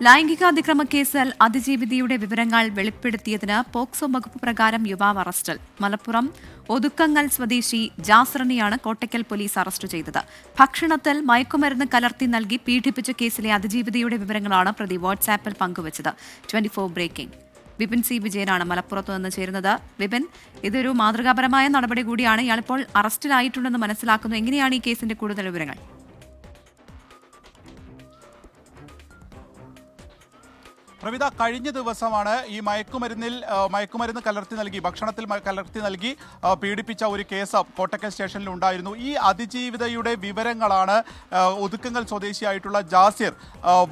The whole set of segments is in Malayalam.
ലൈംഗികാതിക്രമ കേസിൽ അതിജീവിതയുടെ വിവരങ്ങൾ വെളിപ്പെടുത്തിയതിന് പോക്സോ വകുപ്പ് പ്രകാരം യുവാവ് അറസ്റ്റിൽ. മലപ്പുറം ഒതുക്കങ്ങൽ സ്വദേശി ജാസിറിനെയാണ് കോട്ടയ്ക്കൽ പോലീസ് അറസ്റ്റ് ചെയ്തത്. ഭക്ഷണത്തിൽ മയക്കുമരുന്ന് കലർത്തി നൽകി പീഡിപ്പിച്ച കേസിലെ അതിജീവിതയുടെ വിവരങ്ങളാണ് പ്രതി വാട്സാപ്പിൽ പങ്കുവച്ചത്. 24 ബ്രേക്കിംഗ്. വിപിൻ സി വിജയനാണ് മലപ്പുറത്ത് നിന്ന് ചേരുന്നത്. വിപിൻ, ഇതൊരു മാതൃകാപരമായ നടപടി കൂടിയാണ്. ഇയാളിപ്പോൾ അറസ്റ്റിലായിട്ടുണ്ടെന്ന് മനസ്സിലാക്കുന്നു. എങ്ങനെയാണ് ഈ കേസിന്റെ കൂടുതൽ വിവരങ്ങൾ? പ്രവിത, കഴിഞ്ഞ ദിവസമാണ് ഈ മയക്കുമരുന്ന് കലർത്തി നൽകി ഭക്ഷണത്തിൽ കലർത്തി നൽകി പീഡിപ്പിച്ച ഒരു കേസ് കോട്ടക്കൽ സ്റ്റേഷനിൽ ഉണ്ടായിരുന്നു. ഈ അതിജീവിതയുടെ വിവരങ്ങളാണ് ഒതുക്കങ്ങൽ സ്വദേശിയായിട്ടുള്ള ജാസിർ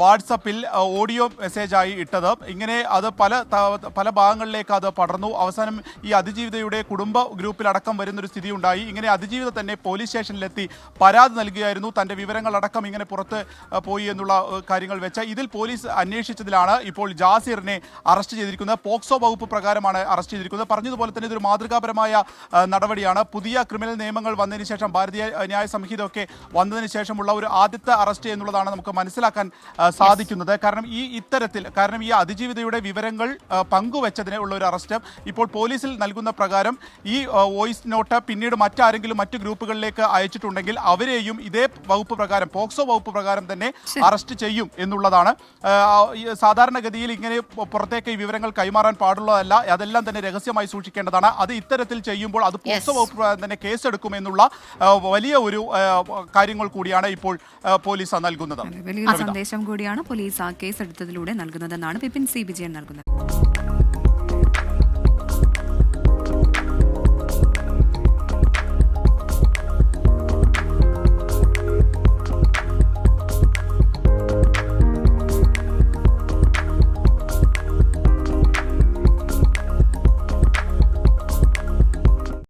വാട്സപ്പിൽ ഓഡിയോ മെസ്സേജായി ഇട്ടത്. ഇങ്ങനെ അത് പല ഭാഗങ്ങളിലേക്ക് അത് പടർന്നു. അവസാനം ഈ അതിജീവിതയുടെ കുടുംബ ഗ്രൂപ്പിലടക്കം വരുന്നൊരു സ്ഥിതി ഉണ്ടായി. ഇങ്ങനെ അതിജീവിത തന്നെ പോലീസ് സ്റ്റേഷനിലെത്തി പരാതി നൽകുകയായിരുന്നു. തൻ്റെ വിവരങ്ങളടക്കം ഇങ്ങനെ പുറത്ത് പോയി എന്നുള്ള കാര്യങ്ങൾ വെച്ച് ഇതിൽ പോലീസ് അന്വേഷിച്ചതിലാണ് ഇപ്പോൾ ജാസിറിനെ അറസ്റ്റ് ചെയ്തിരിക്കുന്നത്. പോക്സോ വകുപ്പ് പ്രകാരമാണ് അറസ്റ്റ് ചെയ്തിരിക്കുന്നത്. പറഞ്ഞതുപോലെ തന്നെ ഇതൊരു മാതൃകാപരമായ നടപടിയാണ്. പുതിയ ക്രിമിനൽ നിയമങ്ങൾ വന്നതിന് ശേഷം ഭാരതീയ ന്യായ സംഹിതയൊക്കെ വന്നതിന് ശേഷമുള്ള ഒരു ആദ്യത്തെ അറസ്റ്റ് എന്നുള്ളതാണ് നമുക്ക് മനസ്സിലാക്കാൻ സാധിക്കുന്നത്. കാരണം ഈ അതിജീവിതയുടെ വിവരങ്ങൾ പങ്കുവെച്ചതിന് ഉള്ള ഒരു അറസ്റ്റ് ഇപ്പോൾ പോലീസിൽ നൽകുന്ന പ്രകാരം ഈ വോയിസ് നോട്ട് പിന്നീട് മറ്റു ഗ്രൂപ്പുകളിലേക്ക് അയച്ചിട്ടുണ്ടെങ്കിൽ അവരെയും ഇതേ വകുപ്പ് പ്രകാരം പോക്സോ വകുപ്പ് പ്രകാരം തന്നെ അറസ്റ്റ് ചെയ്യും എന്നുള്ളതാണ്. സാധാരണഗതിയിൽ ഇങ്ങനെ പുറത്തേക്ക് ഈ വിവരങ്ങൾ കൈമാറാൻ പാടുള്ളതല്ല. അതെല്ലാം തന്നെ രഹസ്യമായി സൂക്ഷിക്കേണ്ടതാണ്. അത് ഇത്തരത്തിൽ ചെയ്യുമ്പോൾ അത് പോക്സോ വകുപ്പ് തന്നെ കേസെടുക്കുമെന്നുള്ള വലിയ ഒരു കാര്യങ്ങൾ കൂടിയാണ് ഇപ്പോൾ പോലീസ് നൽകുന്നത്. വലിയ സന്ദേശം കൂടിയാണ് പോലീസ് കേസെടുത്തതിലൂടെ നൽകുന്നതെന്നാണ് വിപിൻ സി വിജയൻ നൽകുന്നത്.